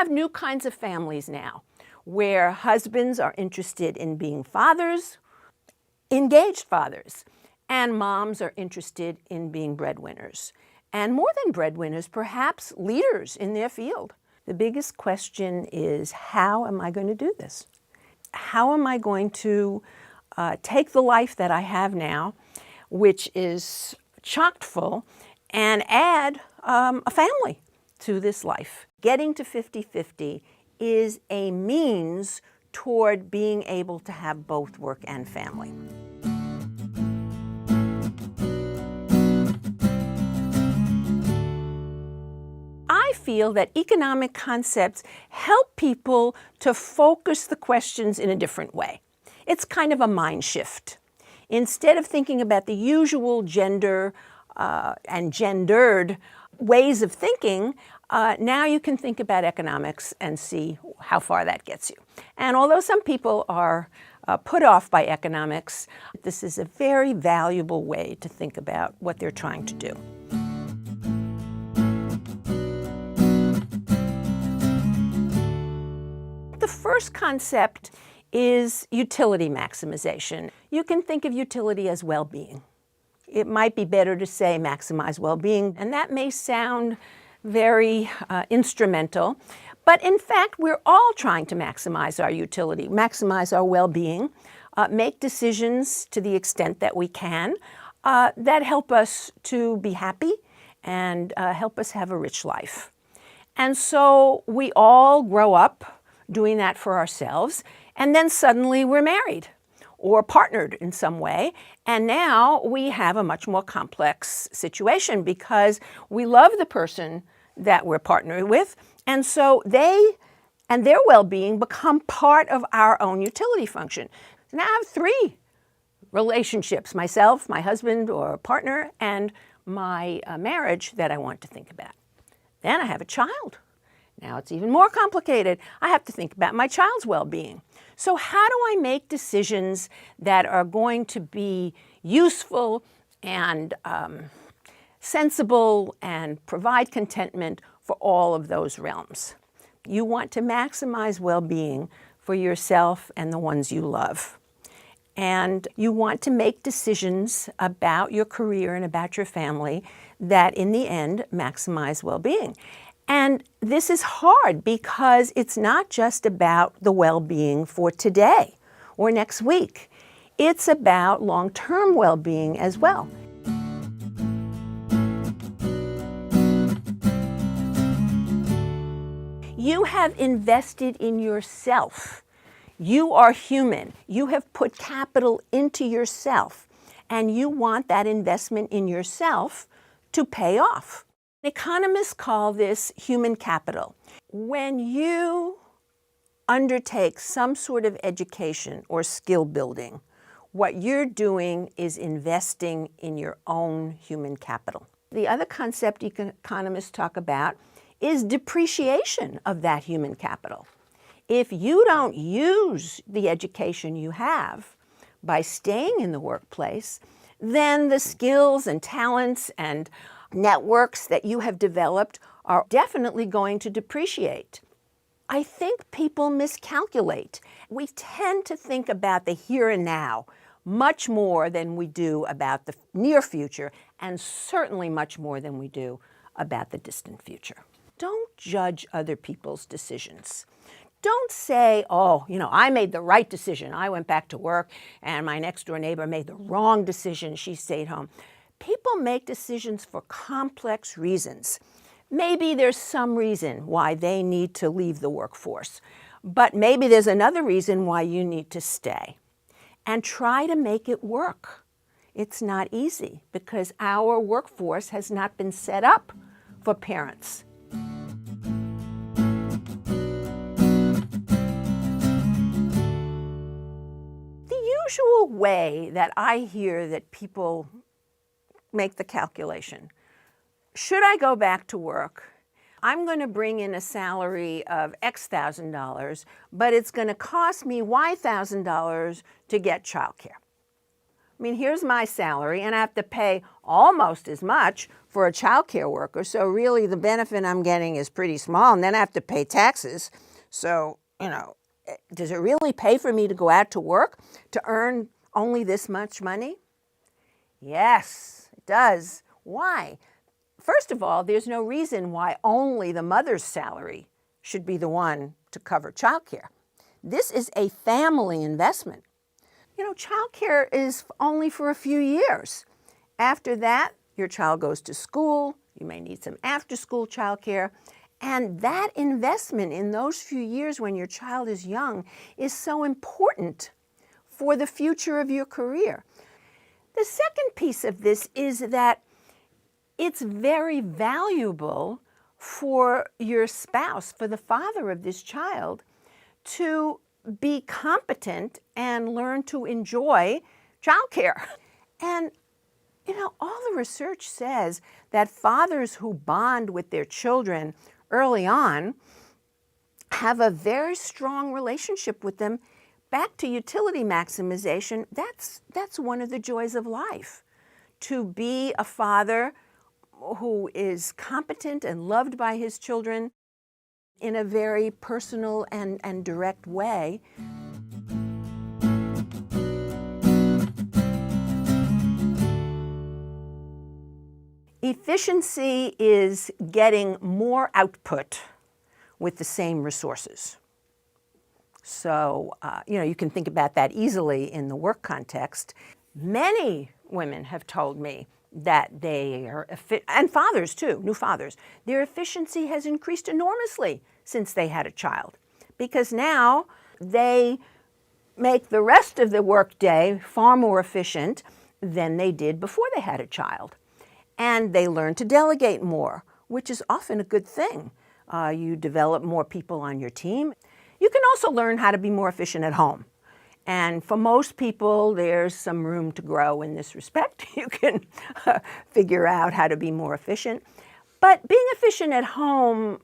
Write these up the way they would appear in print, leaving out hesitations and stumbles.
have new kinds of families now where husbands are interested in being fathers, engaged fathers, and moms are interested in being breadwinners. And more than breadwinners, perhaps leaders in their field. The biggest question is, how am I going to do this? How am I going to take the life that I have now, which is chock full, and add a family to this life? Getting to 50-50 is a means toward being able to have both work and family. I feel that economic concepts help people to focus the questions in a different way. It's kind of a mind shift. Instead of thinking about the usual gender and gendered ways of thinking, now you can think about economics and see how far that gets you. And although some people are put off by economics, this is a very valuable way to think about what they're trying to do. The first concept is utility maximization. You can think of utility as well-being. It might be better to say maximize well-being, and that may sound very instrumental, but in fact, we're all trying to maximize our utility, maximize our well-being, make decisions to the extent that we can that help us to be happy and help us have a rich life. And so we all grow up doing that for ourselves, and then suddenly we're married or partnered in some way, and now we have a much more complex situation because we love the person that we're partnered with, and so they and their well-being become part of our own utility function. Now I have three relationships: myself, my husband or partner, and my marriage that I want to think about. Then I have a child. Now it's even more complicated. I have to think about my child's well-being. So how do I make decisions that are going to be useful and sensible and provide contentment for all of those realms? You want to maximize well-being for yourself and the ones you love. And you want to make decisions about your career and about your family that in the end maximize well-being. And this is hard because it's not just about the well-being for today or next week. It's about long-term well-being as well. You have invested in yourself. You are human. You have put capital into yourself, and you want that investment in yourself to pay off. Economists call this human capital. When you undertake some sort of education or skill building, what you're doing is investing in your own human capital. The other concept economists talk about is depreciation of that human capital. If you don't use the education you have by staying in the workplace, then the skills and talents and networks that you have developed are definitely going to depreciate. I think people miscalculate. We tend to think about the here and now much more than we do about the near future, and certainly much more than we do about the distant future. Don't judge other people's decisions. Don't say, oh, I made the right decision. I went back to work, and my next door neighbor made the wrong decision. She stayed home. People make decisions for complex reasons. Maybe there's some reason why they need to leave the workforce, but maybe there's another reason why you need to stay. And try to make it work. It's not easy because our workforce has not been set up for parents. The usual way that I hear that people make the calculation: should I go back to work? I'm going to bring in a salary of X thousand dollars, but it's going to cost me Y thousand dollars to get childcare. I mean, here's my salary, and I have to pay almost as much for a childcare worker. So really the benefit I'm getting is pretty small, and then I have to pay taxes. So, does it really pay for me to go out to work to earn only this much money? Yes, it does. Why? First of all, there's no reason why only the mother's salary should be the one to cover childcare. This is a family investment. Childcare is only for a few years. After that, your child goes to school. You may need some after-school childcare. And that investment in those few years when your child is young is so important for the future of your career. The second piece of this is that it's very valuable for your spouse, for the father of this child, to be competent and learn to enjoy childcare. And, all the research says that fathers who bond with their children early on have a very strong relationship with them. Back to utility maximization, that's one of the joys of life. To be a father who is competent and loved by his children in a very personal and direct way. Efficiency is getting more output with the same resources. So, you can think about that easily in the work context. Many women have told me that they are, and fathers too, new fathers, their efficiency has increased enormously since they had a child, because now they make the rest of the workday far more efficient than they did before they had a child. And they learn to delegate more, which is often a good thing. You develop more people on your team. You can also learn how to be more efficient at home. And for most people, there's some room to grow in this respect. You can figure out how to be more efficient. But being efficient at home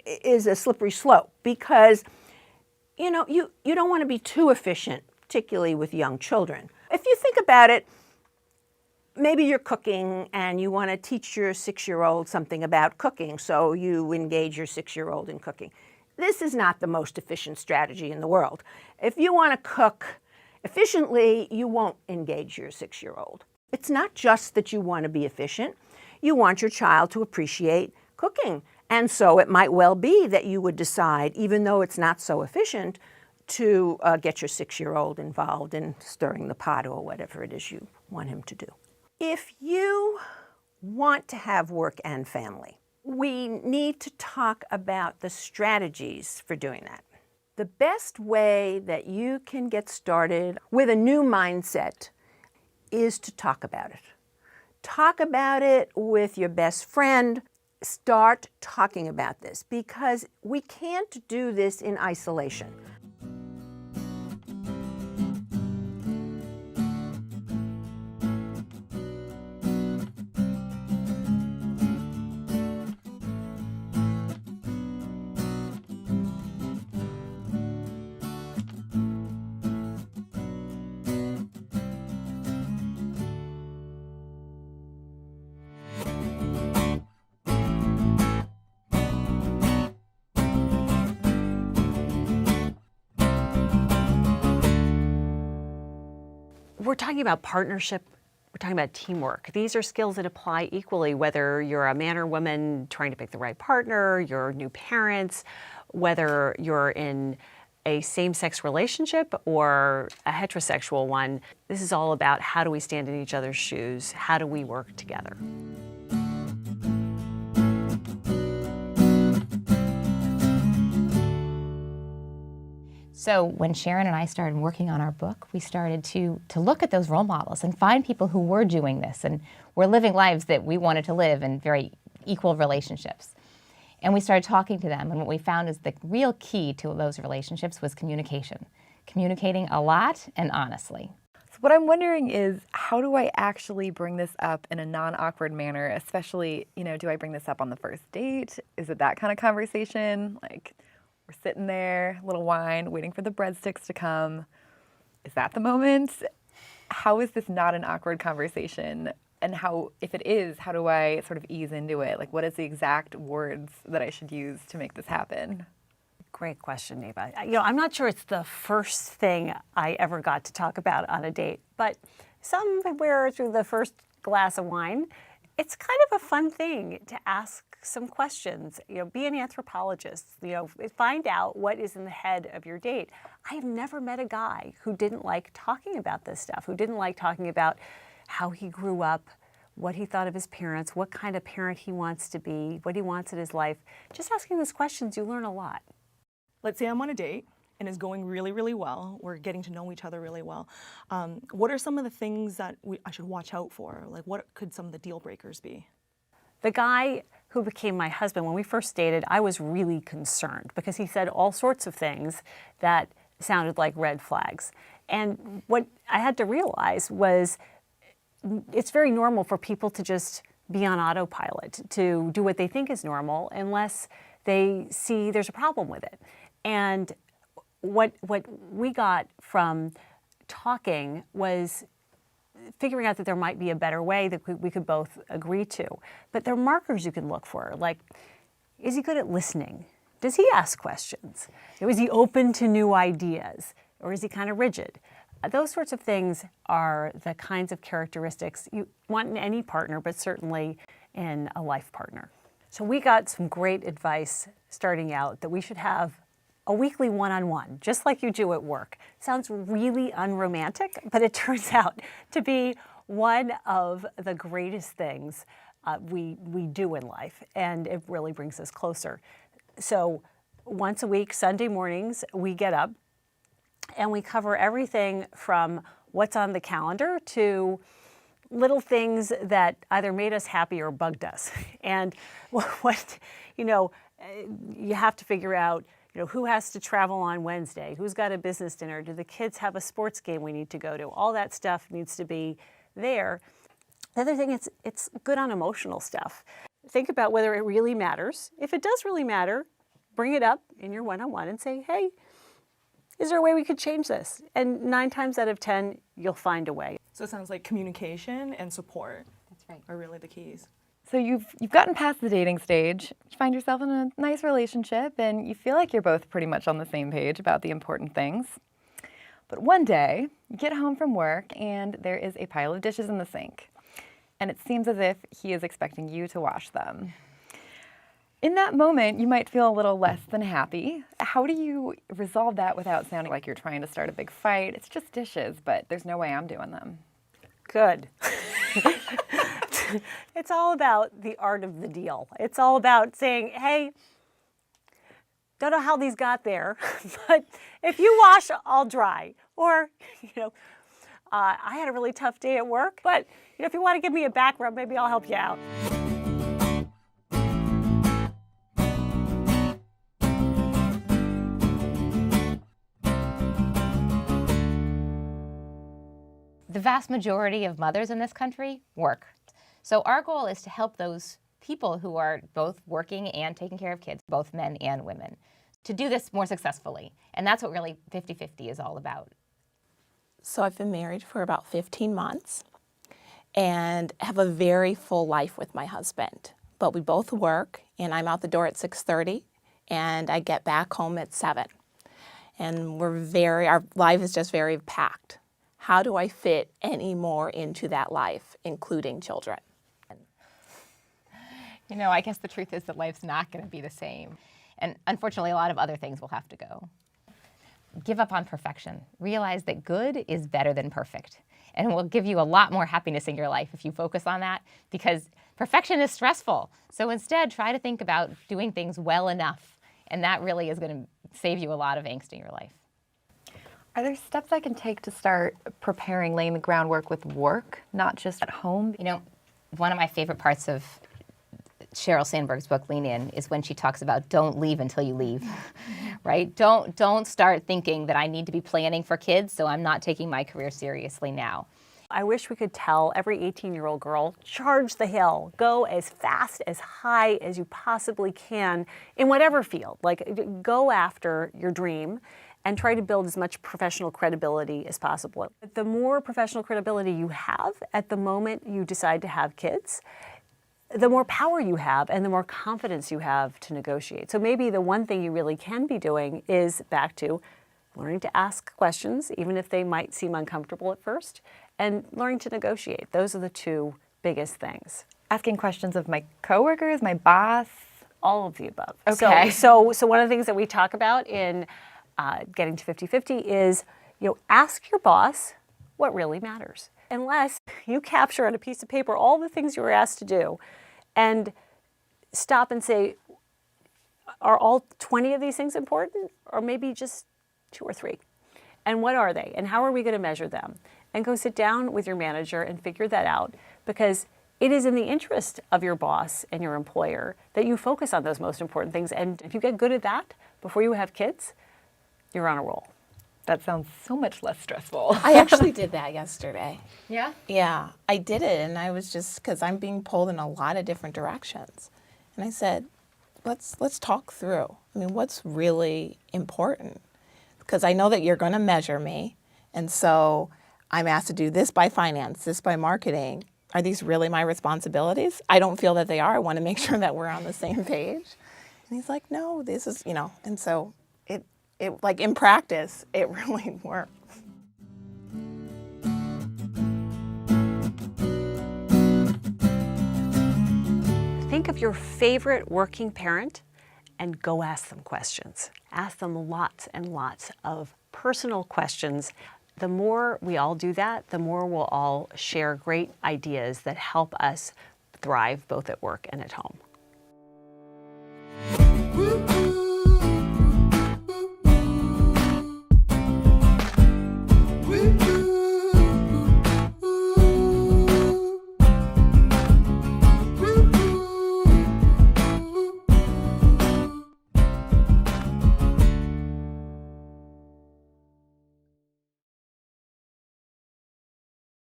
is a slippery slope because, you don't want to be too efficient, particularly with young children. If you think about it, maybe you're cooking and you want to teach your 6-year-old something about cooking, so you engage your 6-year-old in cooking. This is not the most efficient strategy in the world. If you want to cook efficiently, you won't engage your 6-year-old. It's not just that you want to be efficient. You want your child to appreciate cooking. And so it might well be that you would decide, even though it's not so efficient, to get your 6-year-old involved in stirring the pot or whatever it is you want him to do. If you want to have work and family, we need to talk about the strategies for doing that. The best way that you can get started with a new mindset is to talk about it. Talk about it with your best friend. Start talking about this because we can't do this in isolation. We're talking about partnership, we're talking about teamwork. These are skills that apply equally, whether you're a man or woman trying to pick the right partner, you're new parents, whether you're in a same-sex relationship or a heterosexual one. This is all about how do we stand in each other's shoes, how do we work together. So when Sharon and I started working on our book, we started to look at those role models and find people who were doing this and were living lives that we wanted to live in very equal relationships. And we started talking to them, and what we found is the real key to those relationships was communication. Communicating a lot and honestly. So what I'm wondering is, how do I actually bring this up in a non-awkward manner, especially, do I bring this up on the first date? Is it that kind of conversation? Like, we're sitting there, a little wine, waiting for the breadsticks to come. Is that the moment? How is this not an awkward conversation? And how, if it is, how do I sort of ease into it? Like, what is the exact words that I should use to make this happen? Great question, Neva. I'm not sure it's the first thing I ever got to talk about on a date, but somewhere through the first glass of wine, it's kind of a fun thing to ask some questions. Be an anthropologist. Find out what is in the head of your date. I have never met a guy who didn't like talking about this stuff, who didn't like talking about how he grew up, what he thought of his parents, what kind of parent he wants to be, what he wants in his life. Just asking those questions, you learn a lot. Let's say I'm on a date and it's going really, really well. We're getting to know each other really well. What are some of the things that I should watch out for? Like, what could some of the deal breakers be? The guy who became my husband, when we first dated, I was really concerned because he said all sorts of things that sounded like red flags. And what I had to realize was it's very normal for people to just be on autopilot, to do what they think is normal unless they see there's a problem with it. And what we got from talking was figuring out that there might be a better way that we could both agree to. But there are markers you can look for, like, is he good at listening? Does he ask questions? Is he open to new ideas? Or is he kind of rigid? Those sorts of things are the kinds of characteristics you want in any partner, but certainly in a life partner. So we got some great advice starting out that we should have a weekly one-on-one, just like you do at work. Sounds really unromantic, but it turns out to be one of the greatest things we do in life, and it really brings us closer. So once a week, Sunday mornings, we get up and we cover everything from what's on the calendar to little things that either made us happy or bugged us. And you have to figure out, who has to travel on Wednesday? Who's got a business dinner? Do the kids have a sports game we need to go to? All that stuff needs to be there. The other thing, it's good on emotional stuff. Think about whether it really matters. If it does really matter, bring it up in your one-on-one and say, hey, is there a way we could change this? And 9 times out of 10, you'll find a way. So it sounds like communication and support are really the keys. So you've gotten past the dating stage, you find yourself in a nice relationship, and you feel like you're both pretty much on the same page about the important things. But one day, you get home from work and there is a pile of dishes in the sink. And it seems as if he is expecting you to wash them. In that moment, you might feel a little less than happy. How do you resolve that without sounding like you're trying to start a big fight? It's just dishes, but there's no way I'm doing them. Good. It's all about the art of the deal. It's all about saying, hey, don't know how these got there, but if you wash, I'll dry. Or, I had a really tough day at work, but if you want to give me a back rub, maybe I'll help you out. The vast majority of mothers in this country work. So our goal is to help those people who are both working and taking care of kids, both men and women, to do this more successfully. And that's what really 50-50 is all about. So I've been married for about 15 months and have a very full life with my husband. But we both work, and I'm out the door at 6:30 and I get back home at 7. And our life is just very packed. How do I fit any more into that life, including children? I guess the truth is that life's not going to be the same. And unfortunately, a lot of other things will have to go. Give up on perfection. Realize that good is better than perfect. And it will give you a lot more happiness in your life if you focus on that, because perfection is stressful. So instead, try to think about doing things well enough. And that really is going to save you a lot of angst in your life. Are there steps I can take to start preparing, laying the groundwork with work, not just at home? One of my favorite parts of Sheryl Sandberg's book, Lean In, is when she talks about don't leave until you leave, right? Don't start thinking that I need to be planning for kids, so I'm not taking my career seriously now. I wish we could tell every 18-year-old girl, charge the hill, go as fast, as high as you possibly can in whatever field. Like, go after your dream and try to build as much professional credibility as possible. The more professional credibility you have at the moment you decide to have kids, the more power you have and the more confidence you have to negotiate. So maybe the one thing you really can be doing is back to learning to ask questions, even if they might seem uncomfortable at first, and learning to negotiate. Those are the two biggest things. Asking questions of my coworkers, my boss. All of the above. Okay. So one of the things that we talk about in getting to 50-50 is, ask your boss what really matters. Unless you capture on a piece of paper all the things you were asked to do and stop and say, are all 20 of these things important, or maybe just 2 or 3? And what are they? And how are we going to measure them? And go sit down with your manager and figure that out, because it is in the interest of your boss and your employer that you focus on those most important things. And if you get good at that before you have kids, you're on a roll. That sounds so much less stressful. I actually did that yesterday. Yeah? Yeah, I did it, and I was just, because I'm being pulled in a lot of different directions. And I said, let's talk through. I mean, what's really important? Because I know that you're going to measure me, and so I'm asked to do this by finance, this by marketing. Are these really my responsibilities? I don't feel that they are. I want to make sure that we're on the same page. And he's like, no, this is, and so it like in practice, it really works. Think of your favorite working parent and go ask them questions. Ask them lots and lots of personal questions. The more we all do that, the more we'll all share great ideas that help us thrive both at work and at home.